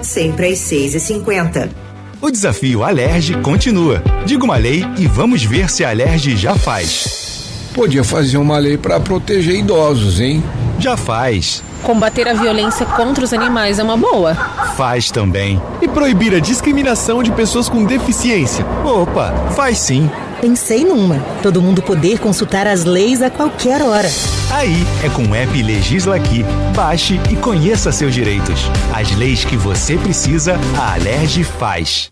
sempre às 6h50. O desafio Alerj continua. Diga uma lei e vamos ver se a Alerj já faz. Podia fazer uma lei para proteger idosos, hein? Já faz. Combater a violência contra os animais é uma boa. Faz também. E proibir a discriminação de pessoas com deficiência. Opa, faz sim. Pensei numa. Todo mundo poder consultar as leis a qualquer hora. Aí é com o app Legisla Aqui. Baixe e conheça seus direitos. As leis que você precisa, a Alerj faz.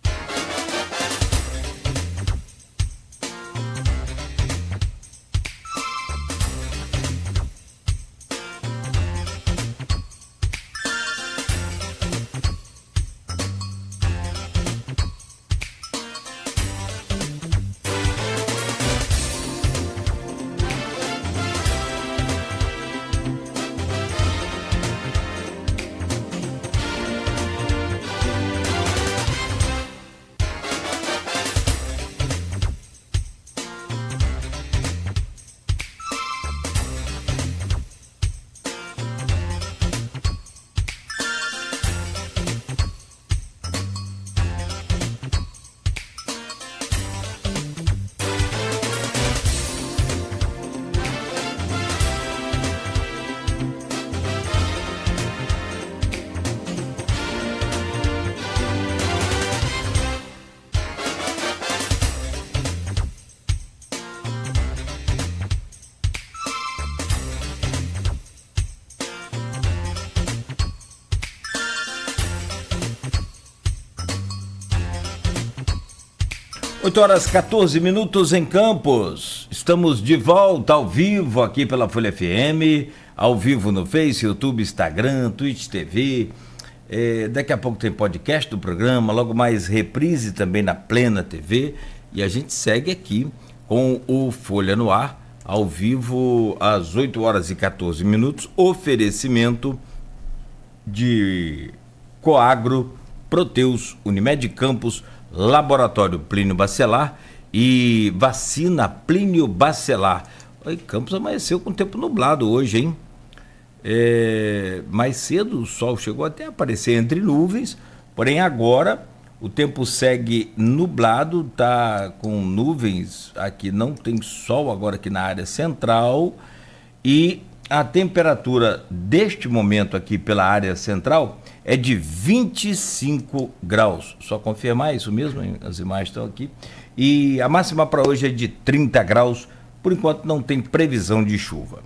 Oito horas 14 minutos em Campos. Estamos de volta ao vivo aqui pela Folha FM, ao vivo no Face, YouTube, Instagram, Twitch TV. Daqui a pouco tem podcast do programa, logo mais reprise também na Plena TV. E a gente segue aqui com o Folha no Ar, ao vivo às 8 horas e 14 minutos. Oferecimento de Coagro, Proteus, Unimed Campos, Laboratório Plínio Bacelar e Vacina Plínio Bacelar. Oi, Campos amanheceu com tempo nublado hoje, hein? Mais cedo o sol chegou até a aparecer entre nuvens, porém agora o tempo segue nublado, tá com nuvens aqui, não tem sol agora aqui na área central, e a temperatura deste momento aqui pela área central é de 25 graus. Só confirmar isso mesmo, hein? As imagens estão aqui. E a máxima para hoje é de 30 graus. Por enquanto não tem previsão de chuva.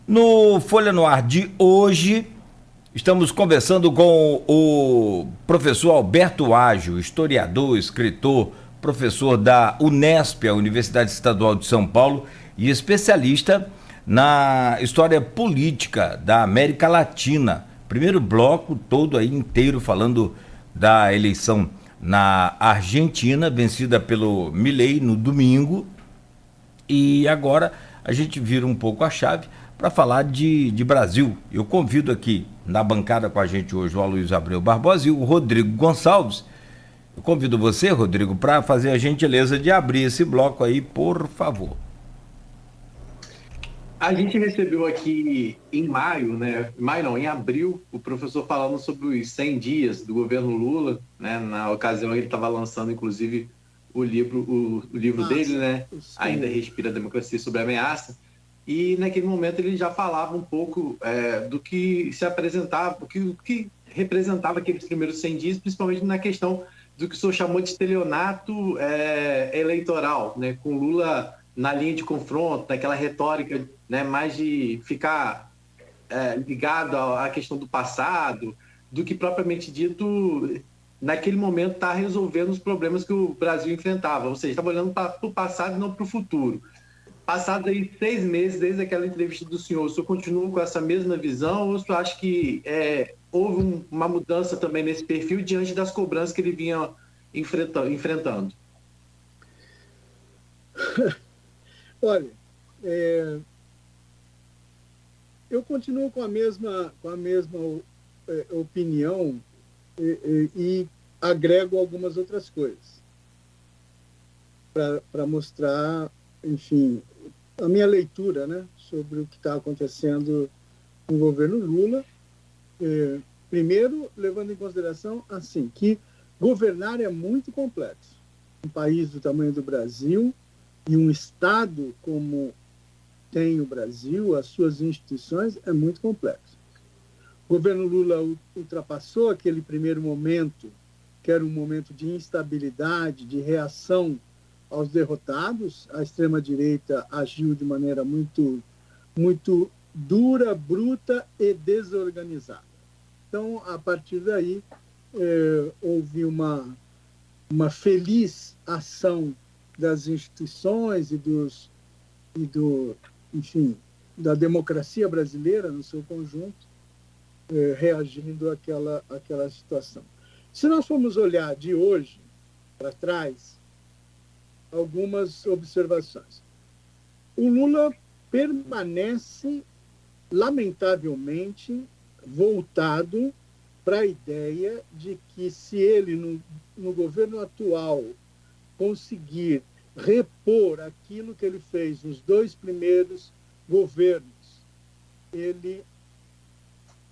No Folha no Ar de hoje, estamos conversando com o professor Alberto Ágio, historiador, escritor, professor da Unesp, a Universidade Estadual de São Paulo, e especialista na história política da América Latina. Primeiro bloco todo aí inteiro falando da eleição na Argentina, vencida pelo Milei no domingo. E agora a gente vira um pouco a chave para falar de Brasil. Eu convido aqui na bancada com a gente hoje o Aloysio Abreu Barbosa e o Rodrigo Gonçalves. Eu convido você, Rodrigo, para fazer a gentileza de abrir esse bloco aí, por favor. A gente recebeu aqui em maio, né? Em abril, o professor falando sobre os 100 dias do governo Lula, né? Na ocasião ele estava lançando, inclusive, o livro dele, né? Ainda Respira a Democracia sob a Ameaça. E naquele momento ele já falava um pouco do que se apresentava, o que representava aqueles primeiros 100 dias, principalmente na questão do que o senhor chamou de estelionato eleitoral, né? Com Lula na linha de confronto, naquela retórica, né, mais de ficar ligado à questão do passado, do que propriamente dito, naquele momento, está resolvendo os problemas que o Brasil enfrentava. Ou seja, estava olhando para o passado e não para o futuro. Passados aí 6 meses, desde aquela entrevista do senhor, o senhor continua com essa mesma visão ou o senhor acha que houve uma mudança também nesse perfil diante das cobranças que ele vinha enfrentando? Olha, eu continuo com a mesma opinião e agrego algumas outras coisas para mostrar, enfim, a minha leitura, né, sobre o que está acontecendo no governo Lula. Primeiro, levando em consideração assim que governar é muito complexo. Um país do tamanho do Brasil e um Estado como tem o Brasil, as suas instituições, é muito complexo. O governo Lula ultrapassou aquele primeiro momento, que era um momento de instabilidade, de reação aos derrotados. A extrema-direita agiu de maneira muito, muito dura, bruta e desorganizada. Então, a partir daí, houve uma feliz ação das instituições enfim, da democracia brasileira no seu conjunto, reagindo àquela situação. Se nós formos olhar de hoje para trás, algumas observações. O Lula permanece, lamentavelmente, voltado para a ideia de que se ele, no governo atual, conseguir repor aquilo que ele fez nos 2 primeiros governos, ele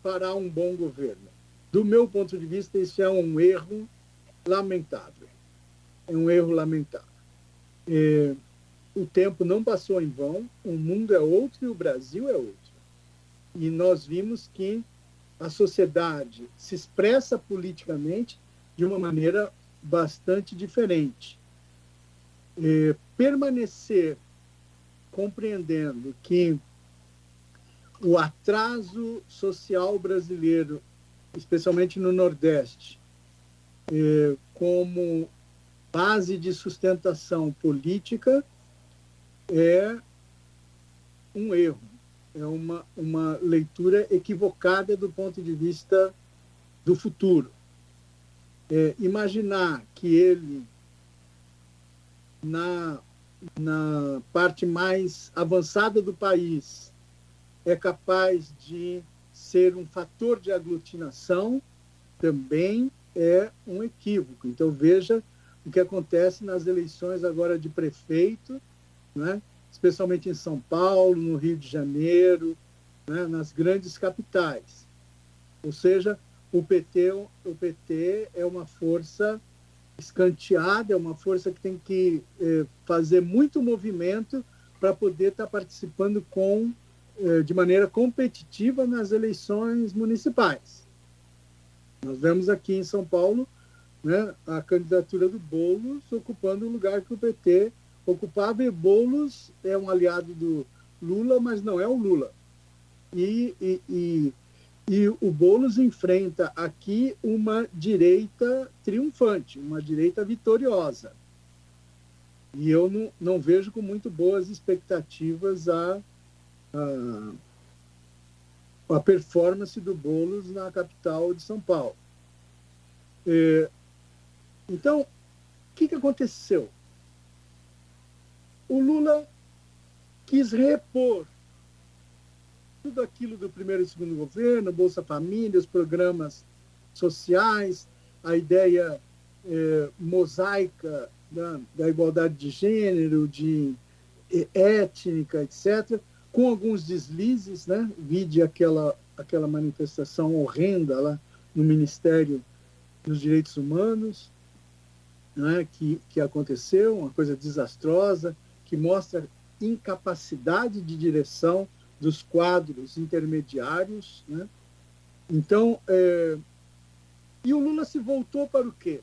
fará um bom governo. Do meu ponto de vista, isso é um erro lamentável. É um erro lamentável. O tempo não passou em vão, o mundo é outro e o Brasil é outro. E nós vimos que a sociedade se expressa politicamente de uma maneira bastante diferente. Permanecer compreendendo que o atraso social brasileiro, especialmente no Nordeste, como base de sustentação política, é um erro, é uma leitura equivocada do ponto de vista do futuro. Imaginar que ele, na parte mais avançada do país, é capaz de ser um fator de aglutinação, também é um equívoco. Então, veja o que acontece nas eleições agora de prefeito, né? Especialmente em São Paulo, no Rio de Janeiro, né? Nas grandes capitais. Ou seja, o PT é uma força escanteada, é uma força que tem que fazer muito movimento para poder estar participando de maneira competitiva nas eleições municipais. Nós vemos aqui em São Paulo, né, a candidatura do Boulos ocupando o lugar que o PT ocupava, e Boulos é um aliado do Lula, mas não é o Lula. E o Boulos enfrenta aqui uma direita triunfante, uma direita vitoriosa. E eu não vejo com muito boas expectativas a performance do Boulos na capital de São Paulo. Então, o que aconteceu? O Lula quis repor tudo aquilo do primeiro e segundo governo, Bolsa Família, os programas sociais, a ideia mosaica da igualdade de gênero, de étnica, etc., com alguns deslizes, né? Vide aquela manifestação horrenda lá no Ministério dos Direitos Humanos, né? que aconteceu, uma coisa desastrosa, que mostra incapacidade de direção dos quadros intermediários, né? Então, e o Lula se voltou para o quê?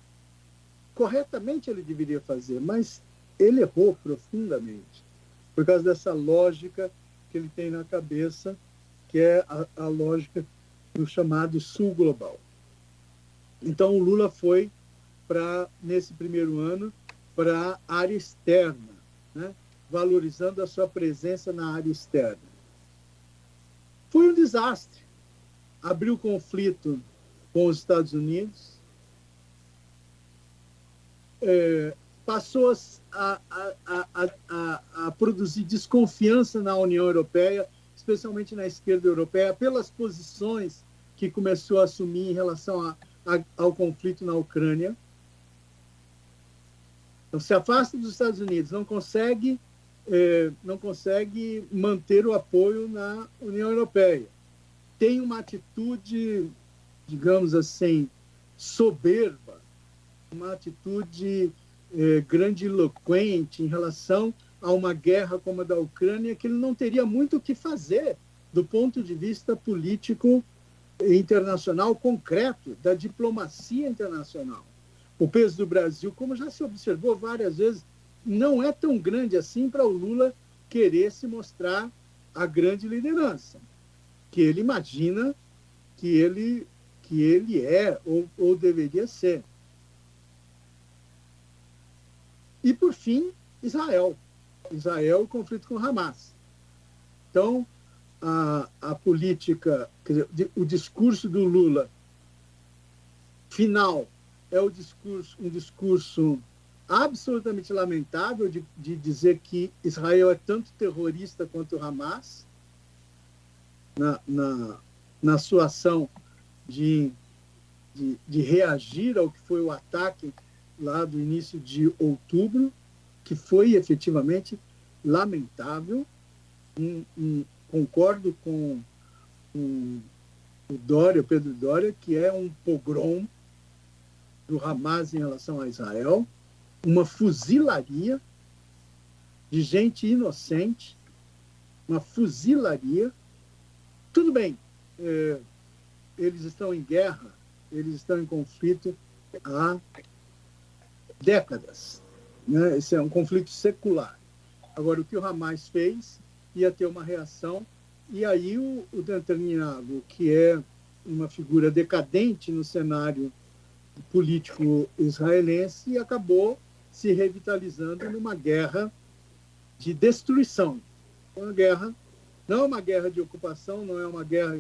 Corretamente ele deveria fazer, mas ele errou profundamente, por causa dessa lógica que ele tem na cabeça, que é a lógica do chamado Sul Global. Então, o Lula foi, nesse primeiro ano, para a área externa, né? Valorizando a sua presença na área externa. Foi um desastre. Abriu conflito com os Estados Unidos, passou a produzir desconfiança na União Europeia, especialmente na esquerda europeia, pelas posições que começou a assumir em relação ao conflito na Ucrânia. Então, se afasta dos Estados Unidos, não consegue manter o apoio na União Europeia. Tem uma atitude digamos assim, soberba, uma atitude grandiloquente em relação a uma guerra como a da Ucrânia, que ele não teria muito o que fazer do ponto de vista político internacional concreto, da diplomacia internacional. O peso do Brasil, como já se observou várias vezes, não é tão grande assim para o Lula querer se mostrar a grande liderança que ele imagina que ele é ou deveria ser. E, por fim, Israel, o conflito com Hamas. Então, a política, quer dizer, o discurso do Lula final é um discurso absolutamente lamentável de dizer que Israel é tanto terrorista quanto o Hamas na sua ação de reagir ao que foi o ataque lá do início de outubro, que foi efetivamente lamentável. Concordo com o Pedro Doria, que é um pogrom do Hamas em relação a Israel, uma fuzilaria de gente inocente, uma fuzilaria. Tudo bem, eles estão em guerra, eles estão em conflito há décadas, né? Esse é um conflito secular. Agora, o que o Hamas fez ia ter uma reação, e aí o Netanyahu, que é uma figura decadente no cenário político israelense, acabou se revitalizando numa guerra de destruição. Uma guerra, não é uma guerra de ocupação, não é uma guerra,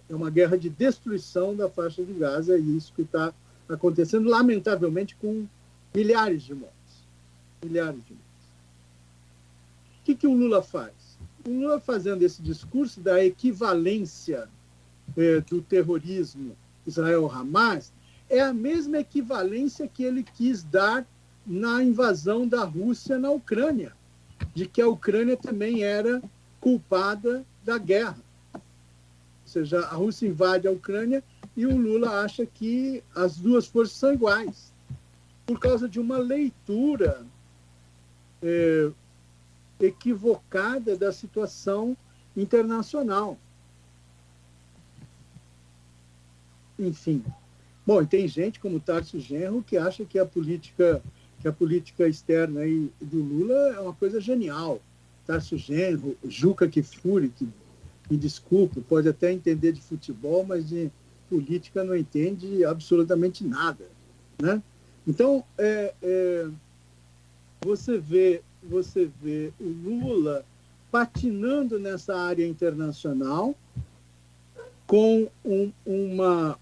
é uma guerra de destruição da faixa de Gaza, e isso que está acontecendo, lamentavelmente, com milhares de mortes. Milhares de mortes. O que o Lula faz? O Lula, fazendo esse discurso da equivalência do terrorismo Israel-Hamas, é a mesma equivalência que ele quis dar na invasão da Rússia na Ucrânia, de que a Ucrânia também era culpada da guerra. Ou seja, a Rússia invade a Ucrânia e o Lula acha que as duas forças são iguais, por causa de uma leitura equivocada da situação internacional. Enfim. Bom, e tem gente como Tarso Genro que acha que a política externa aí do Lula é uma coisa genial. Tarso Genro, Juca Kfouri, que, me desculpe, pode até entender de futebol, mas de política não entende absolutamente nada, né? Então, você vê o Lula patinando nessa área internacional com uma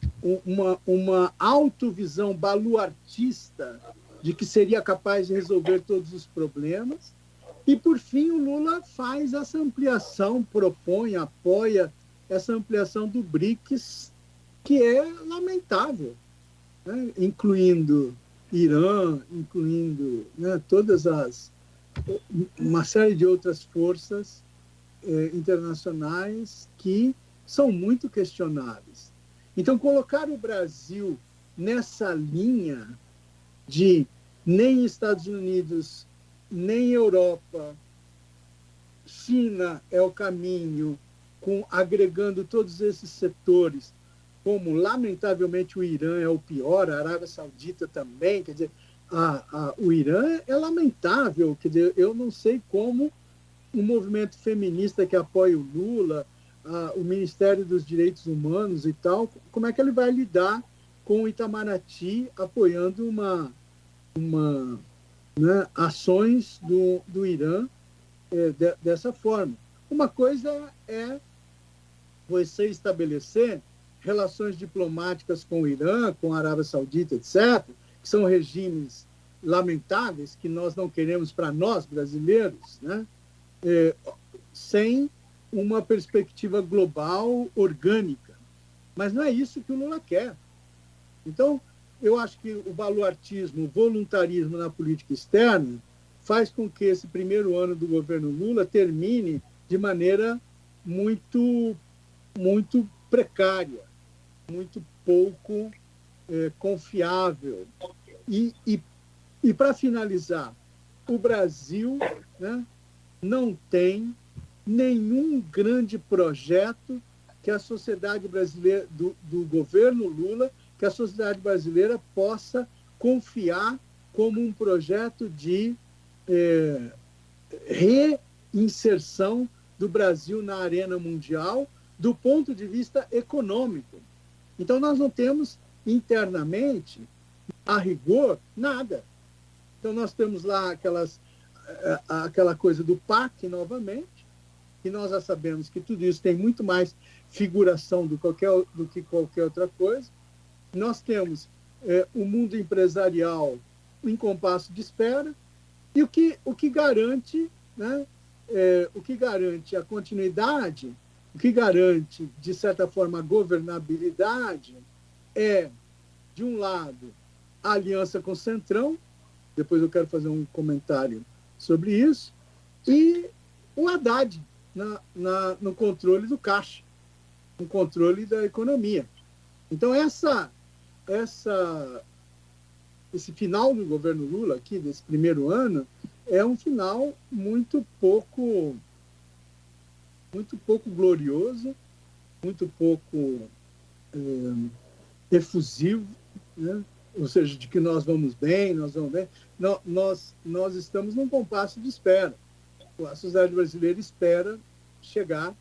autovisão baluartista de que seria capaz de resolver todos os problemas. E, por fim, o Lula faz essa ampliação, apoia essa ampliação do BRICS, que é lamentável, né? Incluindo Irã, incluindo, né, uma série de outras forças internacionais que são muito questionáveis. Então, colocar o Brasil nessa linha de nem Estados Unidos, nem Europa, China é o caminho, agregando todos esses setores, como, lamentavelmente, o Irã é o pior, a Arábia Saudita também, quer dizer, o Irã é lamentável, quer dizer, eu não sei como um movimento feminista que apoia o Lula, o Ministério dos Direitos Humanos e tal, como é que ele vai lidar com o Itamaraty apoiando ações do Irã dessa forma. Uma coisa é você estabelecer relações diplomáticas com o Irã, com a Arábia Saudita, etc., que são regimes lamentáveis, que nós não queremos para nós, brasileiros, né? Sem uma perspectiva global orgânica. Mas não é isso que o Lula quer. Então, eu acho que o baluartismo, o voluntarismo na política externa faz com que esse primeiro ano do governo Lula termine de maneira muito, muito precária, muito pouco confiável. E para finalizar, o Brasil, né, não tem nenhum grande projeto que a sociedade brasileira, do governo Lula, que a sociedade brasileira possa confiar como um projeto de reinserção do Brasil na arena mundial do ponto de vista econômico. Então, nós não temos internamente, a rigor, nada. Então, nós temos lá aquela coisa do PAC, novamente, e nós já sabemos que tudo isso tem muito mais figuração do que qualquer outra coisa. Nós temos o mundo empresarial em compasso de espera, e o que garante, né, o que garante a continuidade, o que garante, de certa forma, a governabilidade é, de um lado, a aliança com o Centrão, depois eu quero fazer um comentário sobre isso, e o Haddad no controle do caixa, no controle da economia. Então, esse final do governo Lula, aqui, desse primeiro ano, é um final muito pouco glorioso, muito pouco efusivo, né? Ou seja, de que nós vamos bem. Nós estamos num compasso de espera. A sociedade brasileira espera chegar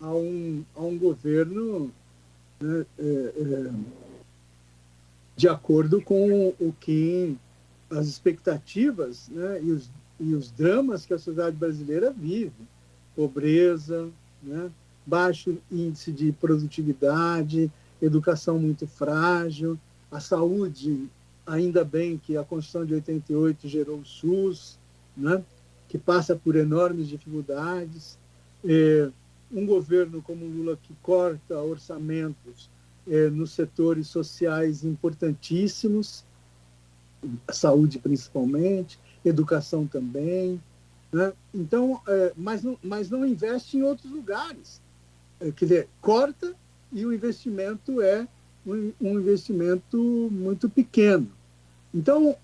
a um governo, né, de acordo com o que as expectativas, né, e os dramas que a sociedade brasileira vive. Pobreza, né, baixo índice de produtividade, educação muito frágil, a saúde, ainda bem que a Constituição de 88 gerou o SUS, né, que passa por enormes dificuldades, um governo como o Lula que corta orçamentos nos setores sociais importantíssimos, a saúde principalmente, educação também, né? Então, mas não investe em outros lugares. Quer dizer, corta, e o investimento é um investimento muito pequeno. Então,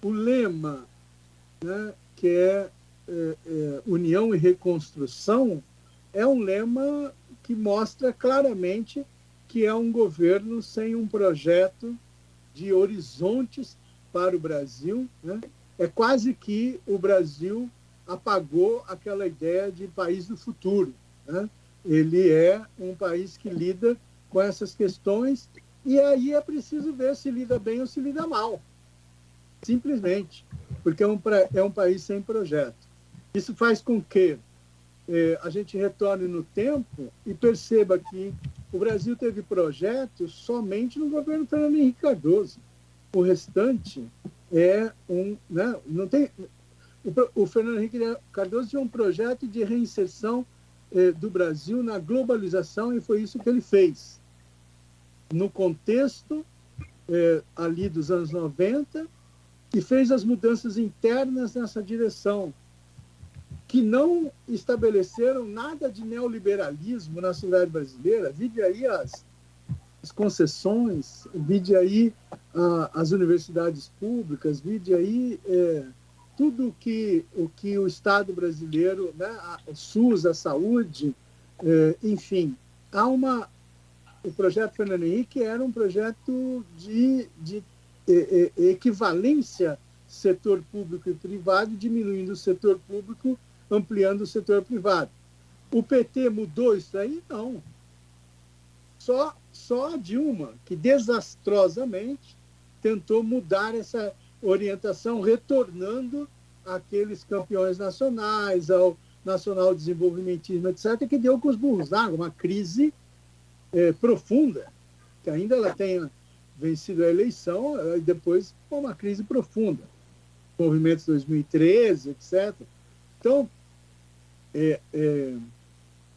o lema, né, que é União e Reconstrução, é um lema que mostra claramente que é um governo sem um projeto de horizontes para o Brasil, né? É quase que o Brasil apagou aquela ideia de país do futuro, né? Ele é um país que lida com essas questões, e aí é preciso ver se lida bem ou se lida mal. Simplesmente, porque é um país sem projeto. Isso faz com que a gente retorne no tempo e perceba que o Brasil teve projetos somente no governo Fernando Henrique Cardoso. O restante né, não tem. O Fernando Henrique Cardoso tinha um projeto de reinserção do Brasil na globalização, e foi isso que ele fez. No contexto ali dos anos 90, e fez as mudanças internas nessa direção, que não estabeleceram nada de neoliberalismo na sociedade brasileira. Vide aí as concessões, vide aí as universidades públicas, vide aí tudo o que o Estado brasileiro, né, o SUS, a saúde, enfim. O projeto Fernando Henrique era um projeto de equivalência setor público e privado, diminuindo o setor público, ampliando o setor privado. O PT mudou isso aí? Não. Só a Dilma, que desastrosamente tentou mudar essa orientação, retornando àqueles campeões nacionais, ao nacional desenvolvimentismo, etc., que deu com os burros na água, uma crise profunda, que ainda ela tenha vencido a eleição, e depois foi uma crise profunda. Movimentos 2013, etc. Então,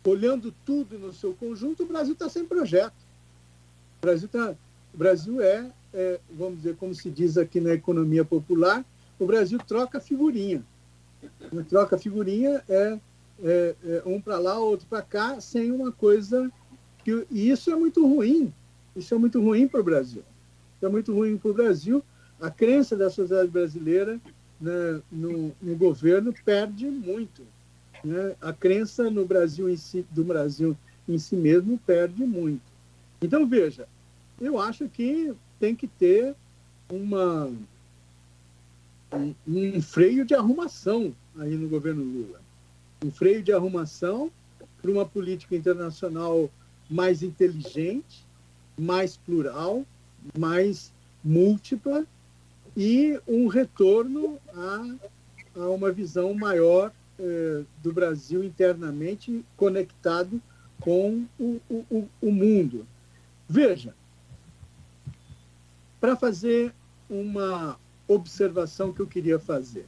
olhando tudo no seu conjunto, o Brasil está sem projeto. O Brasil vamos dizer, como se diz aqui na economia popular, o Brasil troca figurinha. Troca figurinha um para lá, outro para cá, sem uma coisa... E isso é muito ruim, Isso é muito ruim para o Brasil. Isso é muito ruim para o Brasil. A crença da sociedade brasileira, né, no governo perde muito. Né? A crença no Brasil do Brasil em si mesmo perde muito. Então, veja, eu acho que tem que ter um freio de arrumação aí no governo Lula. Um freio de arrumação para uma política internacional mais inteligente, mais plural, mais múltipla e um retorno a uma visão maior do Brasil internamente conectado com o mundo. Veja, para fazer uma observação que eu queria fazer,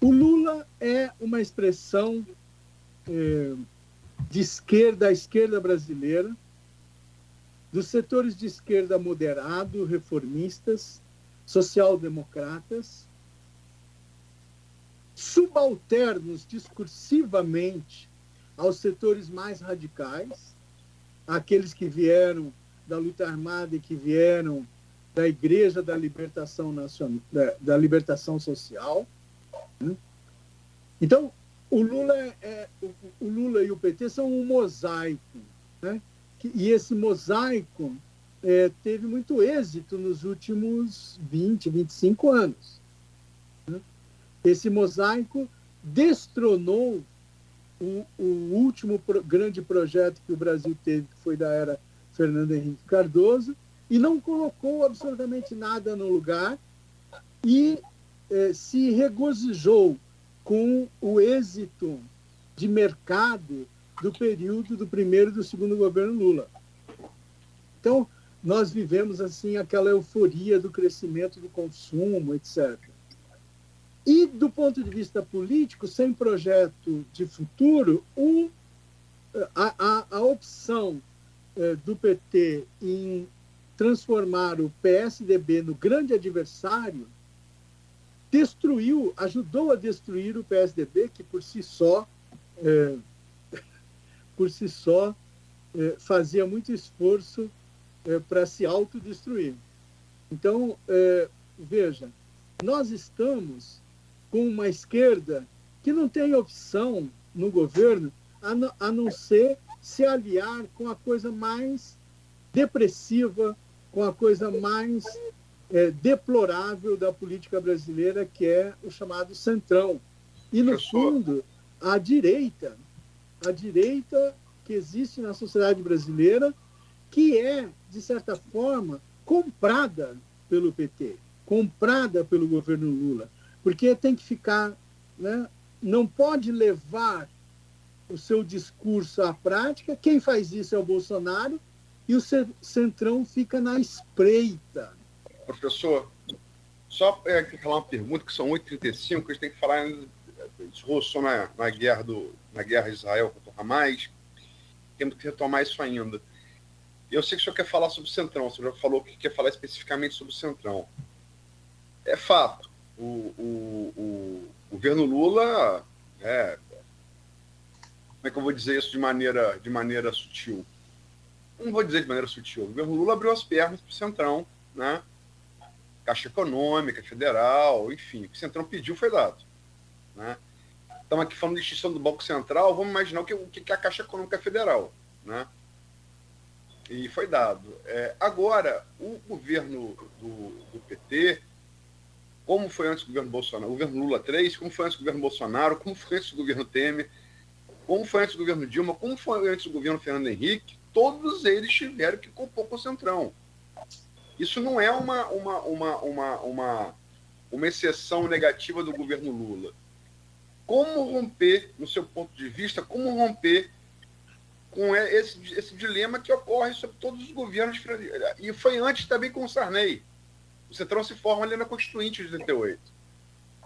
o Lula é uma expressão da esquerda brasileira, dos setores de esquerda moderado, reformistas, social-democratas, subalternos discursivamente aos setores mais radicais, aqueles que vieram da luta armada e que vieram da Igreja da Libertação Nacional, da Libertação Social. Então, o Lula e o PT são um mosaico, né? E esse mosaico teve muito êxito nos últimos 20, 25 anos. Né? Esse mosaico destronou o último grande projeto que o Brasil teve, que foi da era Fernando Henrique Cardoso, e não colocou absolutamente nada no lugar e se regozijou com o êxito de mercado do período do primeiro e do segundo governo Lula. Então, nós vivemos assim aquela euforia do crescimento do consumo, etc. E, do ponto de vista político, sem projeto de futuro, a opção do PT em transformar o PSDB no grande adversário ajudou a destruir o PSDB, que por si só fazia muito esforço para se autodestruir. Então, veja, nós estamos com uma esquerda que não tem opção no governo a não ser se aliar com a coisa mais depressiva, com a coisa mais deplorável da política brasileira, que é o chamado centrão. E, no fundo, a direita que existe na sociedade brasileira, que é, de certa forma, comprada pelo PT, comprada pelo governo Lula, porque tem que ficar, né, não pode levar o seu discurso à prática. Quem faz isso é o Bolsonaro, e o centrão fica na espreita. Professor, só falar uma pergunta, que são 8h35, que a gente tem que falar, esroçou na guerra Israel contra o Hamas, temos que retomar isso ainda. Eu sei que o senhor quer falar sobre o centrão, o senhor já falou que quer falar especificamente sobre o centrão. É fato, o governo Lula, como é que eu vou dizer isso de maneira sutil? Não vou dizer de maneira sutil. O governo Lula abriu as pernas para o centrão, né? Caixa Econômica, Federal, enfim, o que o centrão pediu foi dado, né? Estamos aqui falando de extinção do Banco Central, vamos imaginar o que é a Caixa Econômica Federal, né? E foi dado. Agora, o governo do PT, como foi antes do governo Bolsonaro, o governo Lula 3, como foi antes do governo Bolsonaro, como foi antes do governo Temer, como foi antes do governo Dilma, como foi antes do governo Fernando Henrique, todos eles tiveram que compor com o centrão. Isso não é uma exceção negativa do governo Lula. Como romper, no seu ponto de vista, como romper com esse dilema que ocorre sobre todos os governos? E foi antes também com o Sarney. O centrão se forma ali na Constituinte de 88.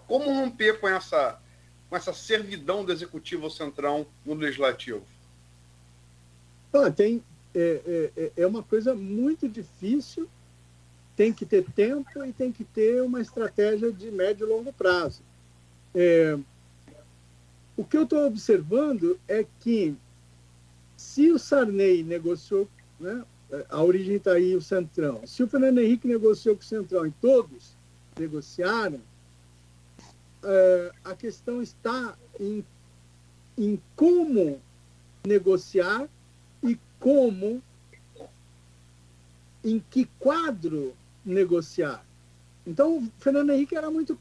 Como romper com essa servidão do executivo ao centrão no legislativo? É uma coisa muito difícil, tem que ter tempo e tem que ter uma estratégia de médio e longo prazo. O que eu estou observando é que, se o Sarney negociou, né, a origem está aí, o Centrão. Se o Fernando Henrique negociou com o Centrão e todos negociaram, a questão está em como negociar e em que quadro negociar. Então, o Fernando Henrique era muito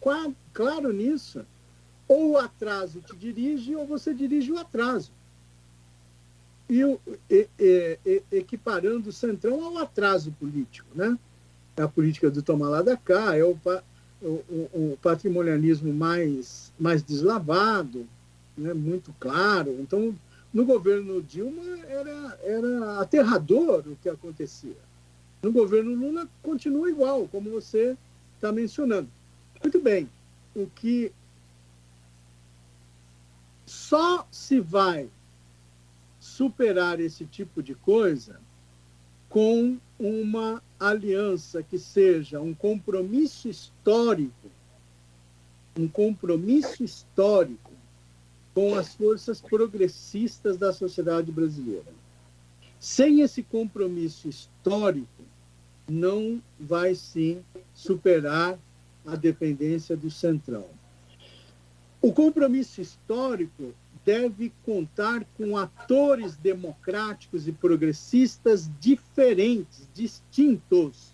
claro nisso. Ou o atraso te dirige, ou você dirige o atraso. E equiparando o Centrão ao atraso político, né? É a política do tomar lá da cá, é o patrimonialismo mais deslavado, né? Muito claro. Então, no governo Dilma era aterrador o que acontecia. No governo Lula continua igual, como você está mencionando. Muito bem, o que só se vai superar esse tipo de coisa com uma aliança que seja um compromisso histórico com as forças progressistas da sociedade brasileira. Sem esse compromisso histórico, não vai sim superar a dependência do Centrão. O compromisso histórico deve contar com atores democráticos e progressistas diferentes, distintos.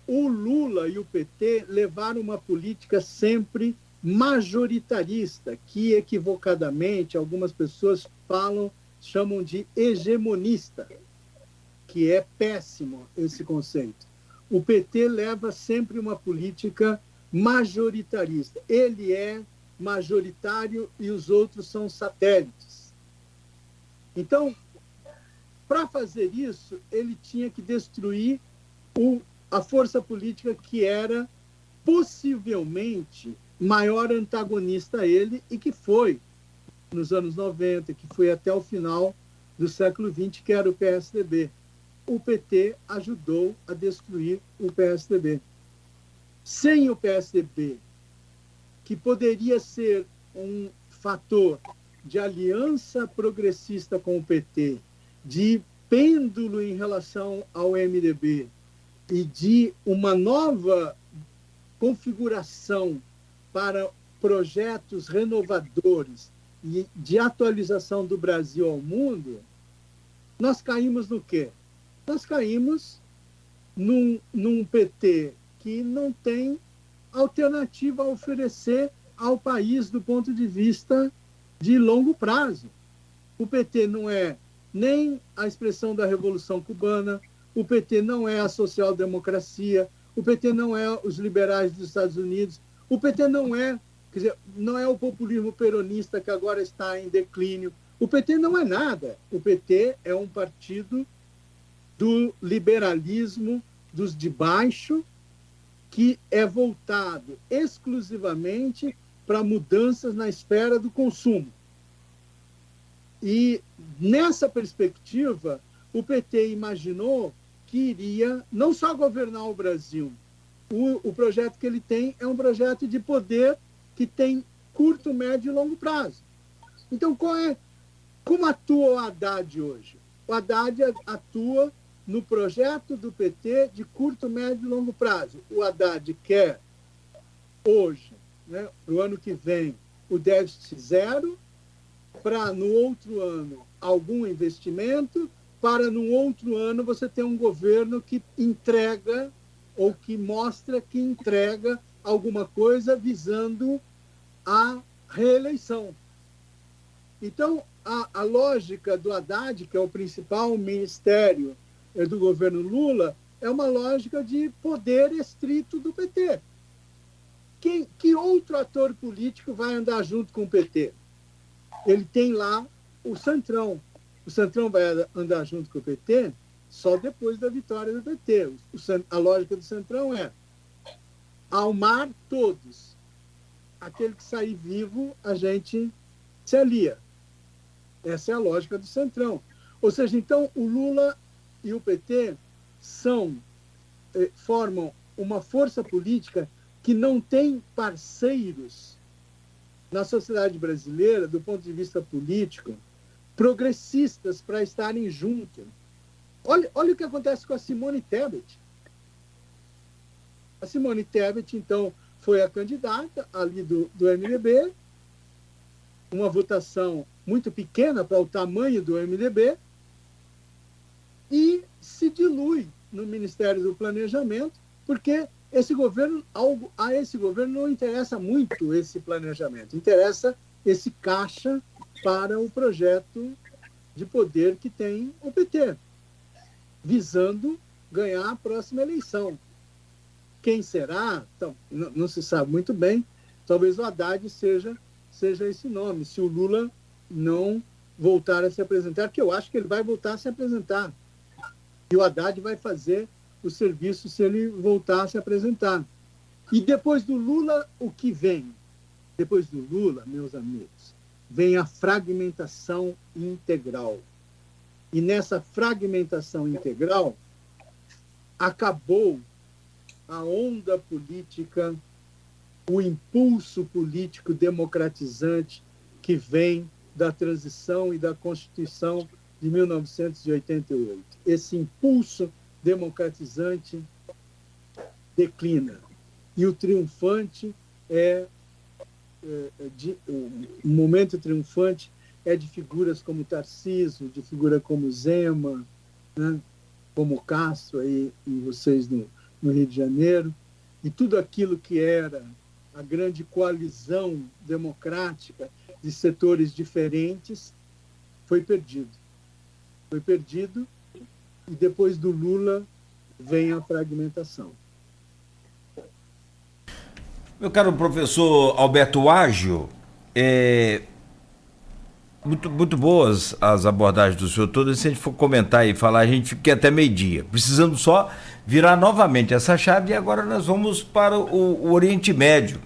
O Lula e o PT levaram uma política sempre majoritarista, que equivocadamente algumas pessoas chamam de hegemonista, que é péssimo esse conceito. O PT leva sempre uma política majoritarista. Ele é majoritário e os outros são satélites. Então, para fazer isso, ele tinha que destruir a força política que era possivelmente maior antagonista a ele e que foi nos anos 90, que foi até o final do século XX, que era o PSDB. O PT ajudou a destruir o PSDB. Sem o PSDB, que poderia ser um fator de aliança progressista com o PT, de pêndulo em relação ao MDB e de uma nova configuração para projetos renovadores e de atualização do Brasil ao mundo, nós caímos no quê? Nós caímos num PT que não tem alternativa a oferecer ao país do ponto de vista de longo prazo. O PT não é nem a expressão da Revolução Cubana, o PT não é a social-democracia, o PT não é os liberais dos Estados Unidos, o PT não é o populismo peronista que agora está em declínio. O PT não é nada. O PT é um partido do liberalismo dos de baixo, que é voltado exclusivamente para mudanças na esfera do consumo. E, nessa perspectiva, o PT imaginou que iria não só governar o Brasil. O projeto que ele tem é um projeto de poder que tem curto, médio e longo prazo. Então, como atua o Haddad hoje? O Haddad atua no projeto do PT de curto, médio e longo prazo. O Haddad quer, hoje, né, para o ano que vem, o déficit zero, para no outro ano algum investimento, para no outro ano você ter um governo que entrega ou que mostra que entrega alguma coisa visando a reeleição. Então, a lógica do Haddad, que é o principal ministério do governo Lula, é uma lógica de poder estrito do PT. Que outro ator político vai andar junto com o PT? Ele tem lá o Centrão. O Centrão vai andar junto com o PT só depois da vitória do PT. A lógica do Centrão é ao mar todos. Aquele que sair vivo, a gente se alia. Essa é a lógica do Centrão. Ou seja, então, o Lula e o PT formam uma força política que não tem parceiros na sociedade brasileira, do ponto de vista político, progressistas para estarem juntos. Olha o que acontece com a Simone Tebet. A Simone Tebet, então, foi a candidata ali do MDB, uma votação muito pequena para o tamanho do MDB, e se dilui no Ministério do Planejamento, porque a esse governo não interessa muito esse planejamento, interessa esse caixa para o projeto de poder que tem o PT, visando ganhar a próxima eleição. Quem será? Então, não se sabe muito bem. Talvez o Haddad seja esse nome, se o Lula não voltar a se apresentar, que eu acho que ele vai voltar a se apresentar. E o Haddad vai fazer o serviço se ele voltar a se apresentar. E depois do Lula, o que vem? Depois do Lula, meus amigos, vem a fragmentação integral. E nessa fragmentação integral, acabou a onda política, o impulso político democratizante que vem da transição e da Constituição de 1988. Esse impulso democratizante declina. E o triunfante o momento triunfante é de figuras como Tarcísio, de figura como Zema, né? Como Castro aí, e vocês no Rio de Janeiro, e tudo aquilo que era a grande coalizão democrática de setores diferentes foi perdido. Foi perdido, e depois do Lula vem a fragmentação. Meu caro professor Alberto Ágio, muito boas as abordagens do senhor todas. Se a gente for comentar e falar, a gente fica até meio-dia. Precisamos só virar novamente essa chave, e agora nós vamos para o Oriente Médio.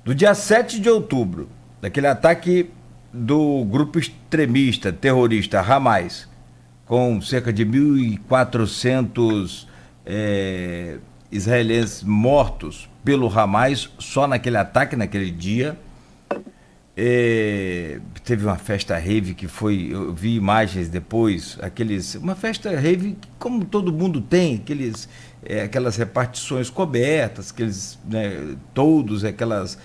Do dia 7 de outubro, daquele ataque do grupo extremista, terrorista Hamas, com cerca de 1.400 israelenses mortos pelo Hamas, só naquele ataque, naquele dia. Teve uma festa rave que foi, eu vi imagens depois, uma festa rave que, como todo mundo tem, aquelas repartições cobertas, todos aquelas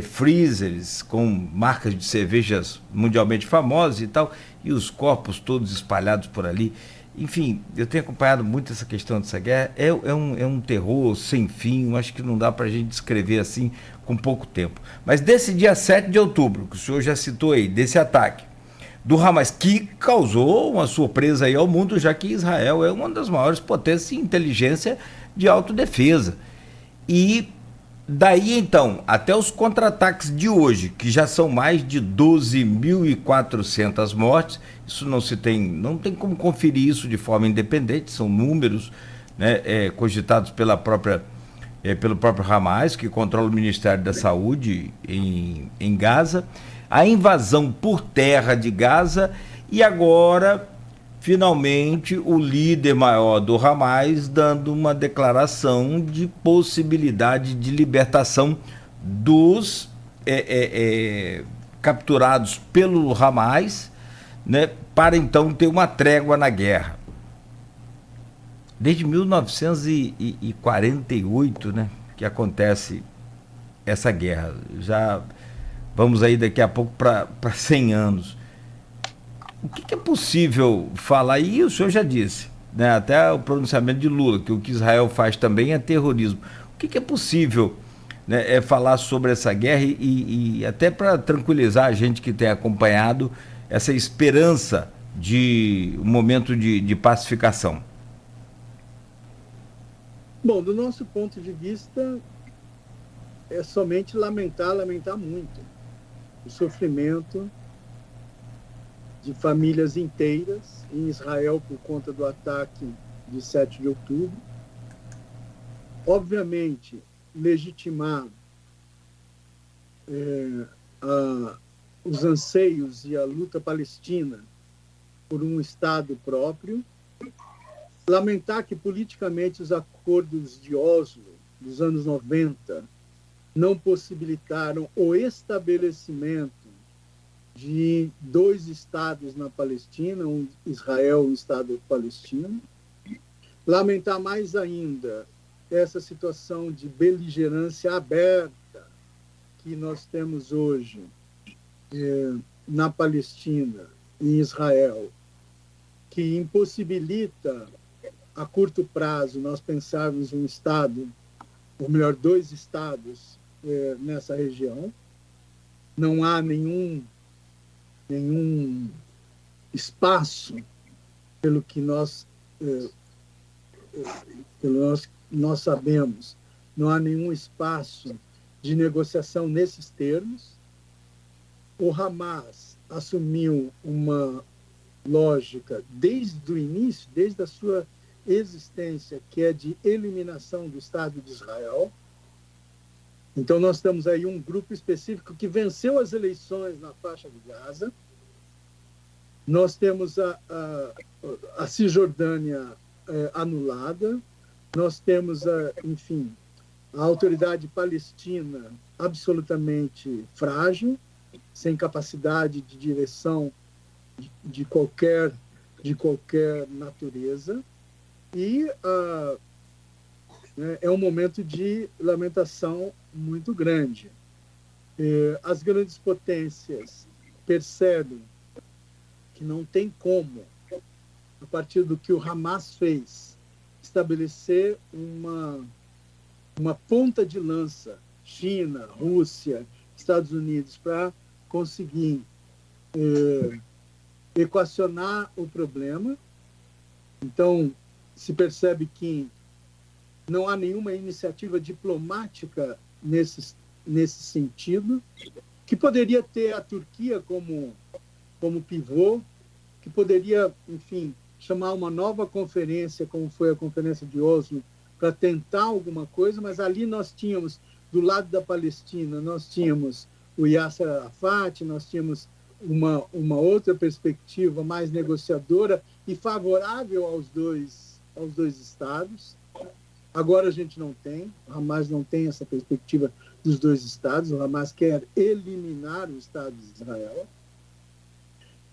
freezers com marcas de cervejas mundialmente famosas e tal, e os corpos todos espalhados por ali. Enfim, eu tenho acompanhado muito essa questão dessa guerra. É um terror sem fim. Eu acho que não dá para a gente descrever assim com pouco tempo. Mas desse dia 7 de outubro, que o senhor já citou aí, desse ataque do Hamas, que causou uma surpresa aí ao mundo, já que Israel é uma das maiores potências em inteligência de autodefesa. E daí então, até os contra-ataques de hoje, que já são mais de 12.400 mortes, isso não tem como conferir isso de forma independente, são números, né, cogitados pelo próprio Hamas, que controla o Ministério da Saúde em Gaza, a invasão por terra de Gaza, e agora, finalmente, o líder maior do Hamas dando uma declaração de possibilidade de libertação dos capturados pelo Hamas, né, para então ter uma trégua na guerra. Desde 1948, né, que acontece essa guerra. Já vamos aí daqui a pouco para 100 anos. O que é possível falar? E o senhor já disse, né, até o pronunciamento de Lula, que o que Israel faz também é terrorismo. O que é possível, né, falar sobre essa guerra e até para tranquilizar a gente que tem acompanhado essa esperança de um momento de pacificação? Bom, do nosso ponto de vista, é somente lamentar muito o sofrimento de famílias inteiras em Israel por conta do ataque de 7 de outubro. Obviamente, legitimar os anseios e a luta palestina por um Estado próprio. Lamentar que politicamente os acordos de Oslo dos anos 90 não possibilitaram o estabelecimento de 2 estados na Palestina, um Israel e um Estado palestino. Lamentar mais ainda essa situação de beligerância aberta que nós temos hoje na Palestina e em Israel, que impossibilita a curto prazo nós pensarmos um Estado, ou melhor, 2 estados nessa região. Não há nenhum espaço, pelo que nós sabemos, não há nenhum espaço de negociação nesses termos. O Hamas assumiu uma lógica desde o início, desde a sua existência, que é de eliminação do Estado de Israel. Então, nós temos aí um grupo específico que venceu as eleições na faixa de Gaza. Nós temos a Cisjordânia anulada. Nós temos, enfim, a autoridade palestina absolutamente frágil, sem capacidade de direção de qualquer natureza. E é um momento de lamentação muito grande. As grandes potências percebem que não tem como, a partir do que o Hamas fez, estabelecer uma ponta de lança, China, Rússia, Estados Unidos, para conseguir equacionar o problema. Então, se percebe que não há nenhuma iniciativa diplomática nesse sentido, que poderia ter a Turquia como pivô, que poderia, enfim, chamar uma nova conferência, como foi a Conferência de Oslo, para tentar alguma coisa, mas ali nós tínhamos, do lado da Palestina, nós tínhamos o Yasser Arafat, nós tínhamos uma outra perspectiva mais negociadora e favorável aos dois estados. Agora a gente não tem, o Hamas não tem essa perspectiva dos 2 estados, o Hamas quer eliminar o Estado de Israel.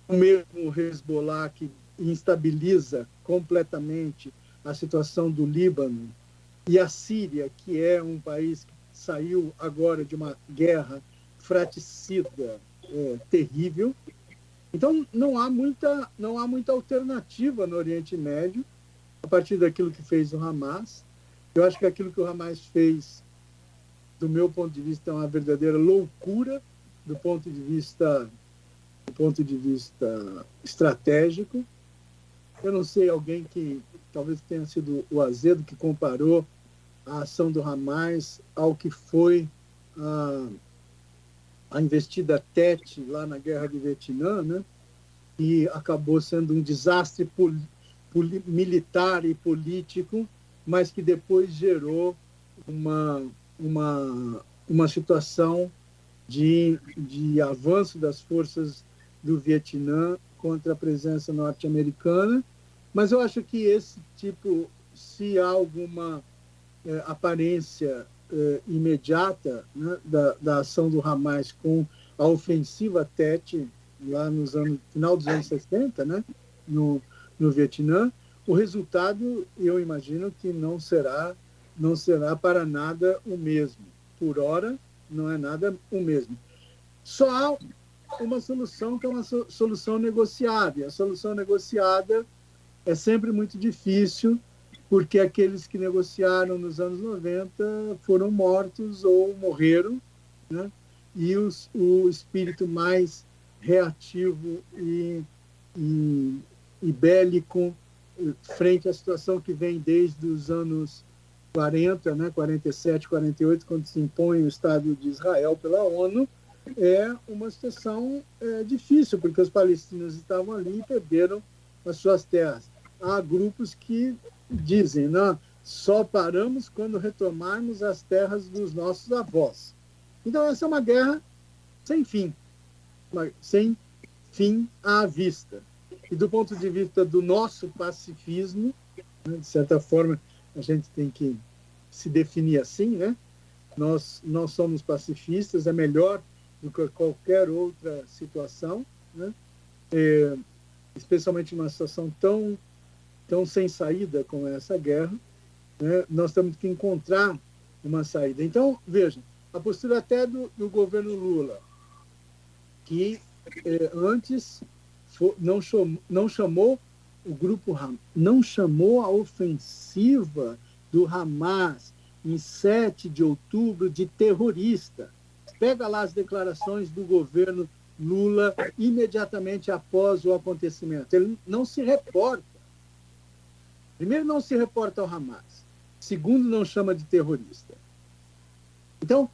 O mesmo Hezbollah, que instabiliza completamente a situação do Líbano, e a Síria, que é um país que saiu agora de uma guerra fratricida terrível. Então, não há muita alternativa no Oriente Médio a partir daquilo que fez o Hamas. Eu acho que aquilo que o Hamas fez, do meu ponto de vista, é uma verdadeira loucura do ponto de vista estratégico. Eu não sei, alguém que talvez tenha sido o Azedo que comparou a ação do Hamas ao que foi a investida Tet lá na Guerra do Vietnã, né? E acabou sendo um desastre militar e político, mas que depois gerou uma situação de avanço das forças do Vietnã contra a presença norte-americana. Mas eu acho que esse tipo, se há alguma aparência imediata, né, da ação do Hamas com a ofensiva Tet, lá final dos anos 60, né, no Vietnã, o resultado, eu imagino que não será para nada o mesmo. Por hora, não é nada o mesmo. Só há uma solução, que é uma solução negociada. E a solução negociada é sempre muito difícil, porque aqueles que negociaram nos anos 90 foram mortos ou morreram, né? E o espírito mais reativo e bélico frente à situação que vem desde os anos 40, né, 47, 48, quando se impõe o Estado de Israel pela ONU, é uma situação difícil, porque os palestinos estavam ali e perderam as suas terras. Há grupos que dizem, não, só paramos quando retomarmos as terras dos nossos avós. Então, essa é uma guerra sem fim à vista. E do ponto de vista do nosso pacifismo, né, de certa forma, a gente tem que se definir assim, né? Nós somos pacifistas, é melhor do que qualquer outra situação, né? Especialmente numa situação tão sem saída como essa guerra, né? Nós temos que encontrar uma saída. Então, vejam, a postura até do governo Lula, que antes não chamou o grupo Hamas, não chamou a ofensiva do Hamas em 7 de outubro de terrorista. Pega lá as declarações do governo Lula imediatamente após o acontecimento. Ele não se reporta. Primeiro, não se reporta ao Hamas. Segundo, não chama de terrorista. Então,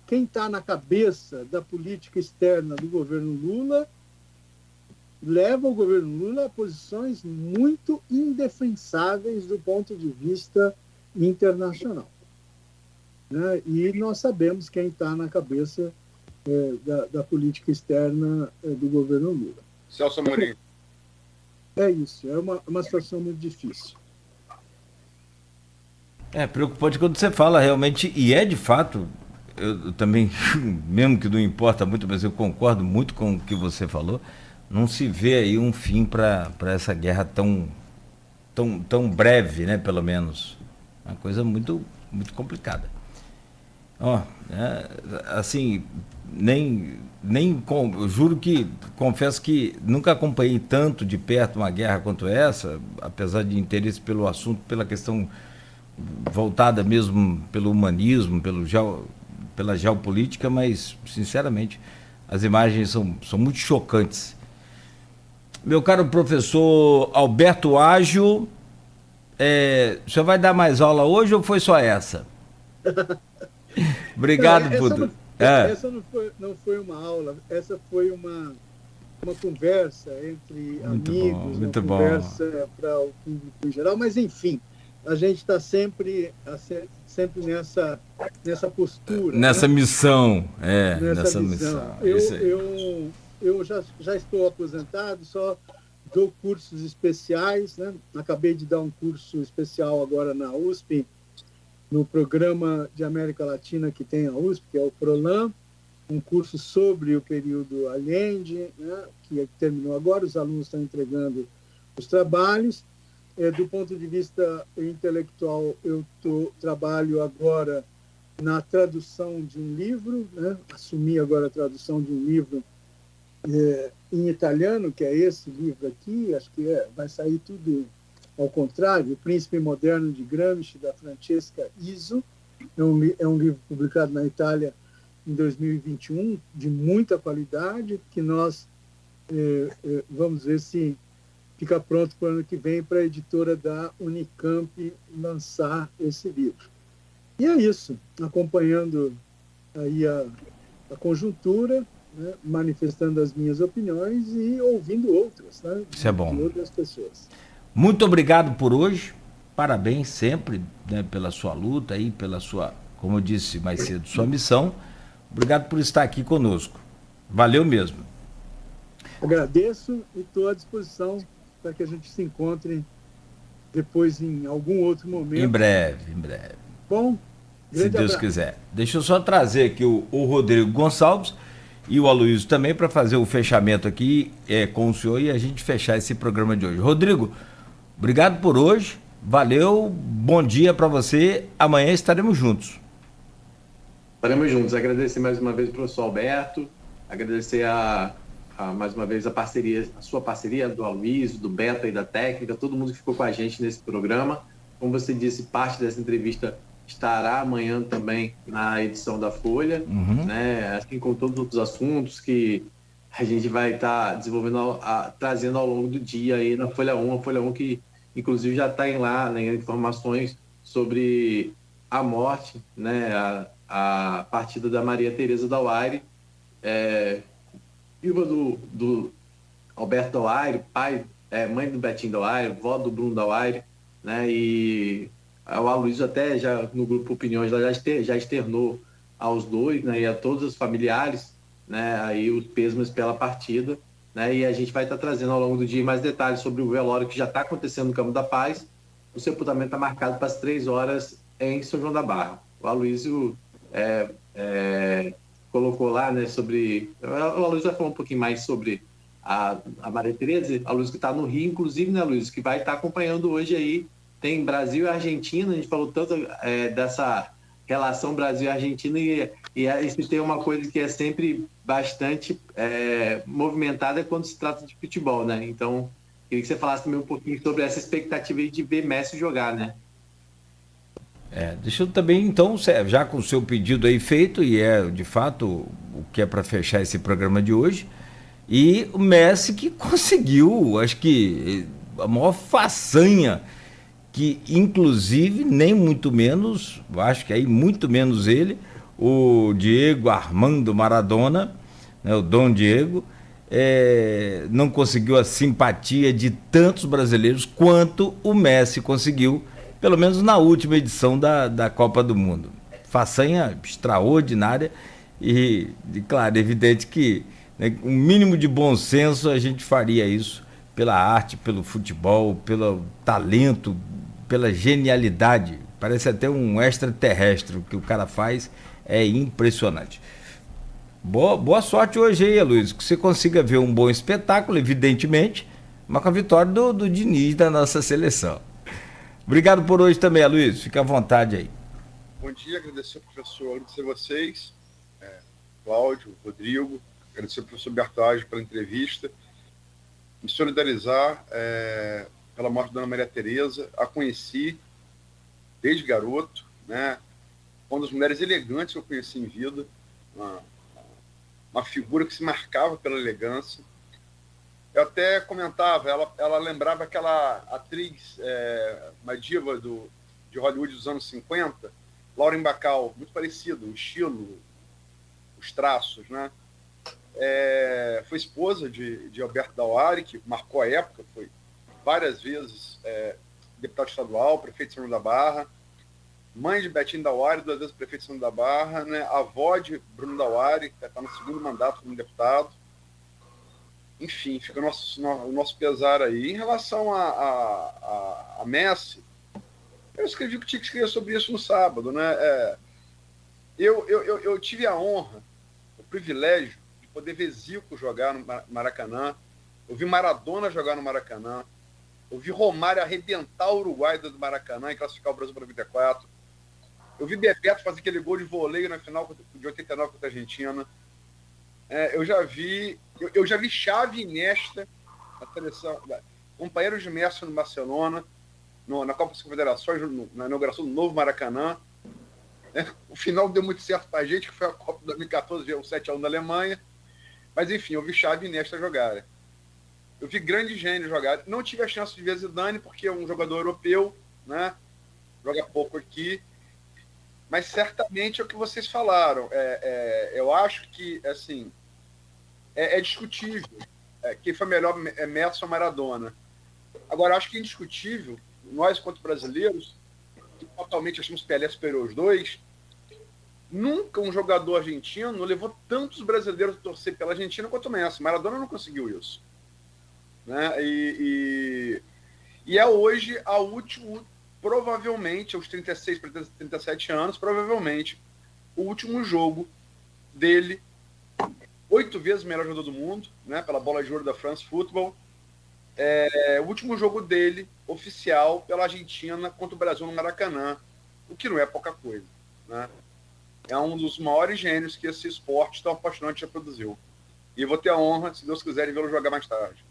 quem está na cabeça da política externa do governo Lula leva o governo Lula a posições muito indefensáveis do ponto de vista internacional. Né? E nós sabemos quem está na cabeça da política externa do governo Lula. Celso Amorim. É isso, é uma situação muito difícil. É preocupante quando você fala realmente, e de fato, eu também, mesmo que não importa muito, mas eu concordo muito com o que você falou, não se vê aí um fim para essa guerra tão breve, né, pelo menos. Uma coisa muito, muito complicada. Assim, eu juro que, confesso que nunca acompanhei tanto de perto uma guerra quanto essa, apesar de interesse pelo assunto, pela questão voltada mesmo pelo humanismo, pela geopolítica, mas, sinceramente, as imagens são muito chocantes. Meu caro professor Alberto Ágio, o senhor vai dar mais aula hoje ou foi só essa? Obrigado, Buda. Essa não foi uma aula, essa foi uma conversa entre muito amigos, muito uma conversa para o público em geral, mas enfim, a gente está sempre nessa postura. Nessa, né? Missão. Nessa missão. Eu já estou aposentado, só dou cursos especiais, né? Acabei de dar um curso especial agora na USP, no programa de América Latina que tem a USP, que é o PROLAN, um curso sobre o período Allende, né? Que terminou agora, os alunos estão entregando os trabalhos. Do ponto de vista intelectual, eu trabalho agora na tradução de um livro, né? Assumi agora a tradução de um livro em italiano, que é esse livro aqui, acho que vai sair tudo ao contrário, O Príncipe Moderno de Gramsci, da Francesca Iso. É um livro publicado na Itália em 2021, de muita qualidade, que nós vamos ver se fica pronto para o ano que vem para a editora da Unicamp lançar esse livro. E é isso, acompanhando aí a conjuntura, né, manifestando as minhas opiniões e ouvindo outras, né, isso é bom. De outras pessoas. Muito obrigado por hoje, parabéns sempre, né, pela sua luta e pela sua, como eu disse mais cedo, sua missão. Obrigado por estar aqui conosco. Valeu mesmo. Agradeço e estou à disposição para que a gente se encontre depois em algum outro momento. Em breve. Bom, se Deus quiser. Deixa eu só trazer aqui o Rodrigo Gonçalves e o Aloysio também para fazer o fechamento aqui com o senhor e a gente fechar esse programa de hoje. Rodrigo, obrigado por hoje, valeu, bom dia para você, amanhã estaremos juntos. Estaremos juntos, agradecer mais uma vez ao professor Alberto, agradecer mais uma vez a sua parceria, do Aloysio, do Beta e da técnica, todo mundo que ficou com a gente nesse programa. Como você disse, parte dessa entrevista estará amanhã também na edição da Folha, né? Assim como todos os outros assuntos que a gente vai estar desenvolvendo, trazendo ao longo do dia aí na Folha 1, a Folha 1 que inclusive já está lá, né, informações sobre a morte, né, a partida da Maria Tereza Dauaire, viúva do Alberto Dauaire, mãe do Betinho Dauaire, vó do Bruno Dauaire, né, e o Aloysio até já no grupo Opiniões já externou aos dois, né, e a todos os familiares, né, aí os pêsames pela partida, né, e a gente vai estar trazendo ao longo do dia mais detalhes sobre o velório que já está acontecendo no Campo da Paz. O sepultamento está marcado para as 3 horas em São João da Barra. O Aloysio é colocou lá, né, sobre... A Luiz vai falar um pouquinho mais sobre a Maria Tereza, a Luiz que está no Rio, inclusive, né, Luiz, que vai estar acompanhando hoje aí, tem Brasil e Argentina, a gente falou tanto dessa relação Brasil e Argentina, e isso tem uma coisa que é sempre bastante movimentada quando se trata de futebol, né? Então, queria que você falasse também um pouquinho sobre essa expectativa de ver Messi jogar, né? Deixa eu também, então, já com o seu pedido aí feito, e de fato o que é para fechar esse programa de hoje, e o Messi que conseguiu, acho que a maior façanha, que inclusive nem muito menos, acho que aí muito menos ele, o Diego Armando Maradona, né, o Dom Diego, não conseguiu a simpatia de tantos brasileiros quanto o Messi conseguiu, pelo menos na última edição da Copa do Mundo. Façanha extraordinária e claro, evidente que, né, um mínimo de bom senso a gente faria isso pela arte, pelo futebol, pelo talento, pela genialidade. Parece até um extraterrestre o que o cara faz, é impressionante. Boa sorte hoje aí, Luiz, que você consiga ver um bom espetáculo, evidentemente, mas com a vitória do Diniz da nossa seleção. Obrigado por hoje também, Luiz. Fica à vontade aí. Bom dia, agradecer ao professor, agradecer a vocês, Cláudio, Rodrigo, agradecer ao professor Bertolage pela entrevista, me solidarizar pela morte da Dona Maria Tereza. A conheci desde garoto, né? Uma das mulheres elegantes que eu conheci em vida, uma figura que se marcava pela elegância. Eu até comentava, ela lembrava aquela atriz, uma diva de Hollywood dos anos 50, Lauren Bacall, muito parecido, o estilo, os traços, né? Foi esposa de Alberto Dauari, que marcou a época, foi várias vezes deputado estadual, prefeito de São João da Barra, mãe de Betinho Dauari, 2 vezes prefeito de São João da Barra, né? Avó de Bruno Dauari, que está no 2º mandato como deputado. Enfim, fica o nosso pesar aí. Em relação a Messi, eu escrevi o que tinha que escrever sobre isso no sábado, né? Eu tive a honra, o privilégio de poder ver Zico jogar no Maracanã, eu vi Maradona jogar no Maracanã, eu vi Romário arrebentar o Uruguai do Maracanã e classificar o Brasil para 94. Eu vi Bebeto fazer aquele gol de voleio na final de 89 contra a Argentina. Eu já vi Xavi e Iniesta na seleção, companheiros de Messi no Barcelona, na Copa das Confederações, na inauguração do novo Maracanã. O final deu muito certo para a gente, que foi a Copa de 2014, o 7-1 da Alemanha. Mas enfim, eu vi Xavi e Iniesta jogarem. Eu vi grandes gênios jogarem. Não tive a chance de ver Zidane, porque é um jogador europeu, né? Joga pouco aqui. Mas certamente é o que vocês falaram. Eu acho que, assim, é discutível quem foi melhor, Messi ou Maradona. Agora, acho que é indiscutível, nós, quanto brasileiros, que totalmente achamos Pelé superior aos dois, nunca um jogador argentino levou tantos brasileiros a torcer pela Argentina quanto o Messi. Maradona não conseguiu isso. Né? E é hoje a última, provavelmente, aos 36 para 37 anos, provavelmente, o último jogo dele, 8 vezes o melhor jogador do mundo, né, pela bola de ouro da France Football, o último jogo dele, oficial, pela Argentina contra o Brasil no Maracanã, o que não é pouca coisa. Né? É um dos maiores gênios que esse esporte tão apaixonante já produziu. E vou ter a honra, se Deus quiser, de vê-lo jogar mais tarde.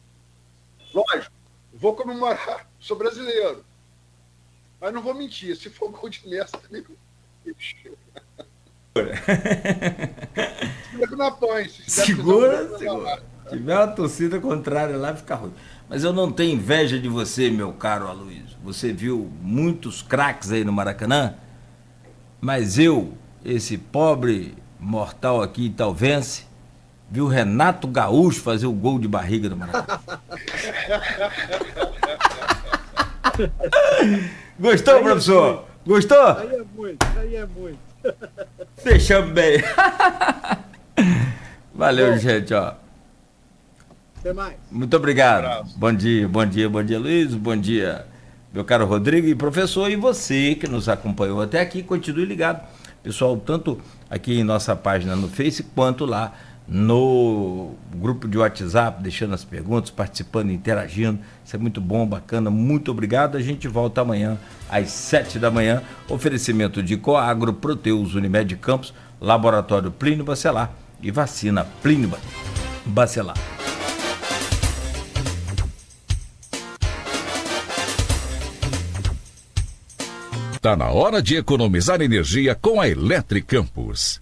Lógico, vou comemorar, sou brasileiro. Mas não vou mentir, se for gol de Messi, também... Segura. Se tiver uma torcida contrária lá, fica ruim. Mas eu não tenho inveja de você, meu caro Aloysio. Você viu muitos craques aí no Maracanã, mas eu, esse pobre mortal aqui italvense, vi o Renato Gaúcho fazer o gol de barriga no Maracanã. Gostou, professor? Gostou? Aí é muito. Fechamos bem. Valeu, gente, ó. Até mais. Muito obrigado. Bom dia, Luiz. Bom dia, meu caro Rodrigo e professor. E você que nos acompanhou até aqui, continue ligado. Pessoal, tanto aqui em nossa página no Face, quanto lá no grupo de WhatsApp, deixando as perguntas, participando, interagindo. Isso é muito bom, bacana. Muito obrigado. A gente volta amanhã às 7 da manhã. Oferecimento de Coagro, Proteus, Unimed Campos, Laboratório Plínio Bacelar e Vacina Plínio Bacelar. Tá na hora de economizar energia com a Eletricampus.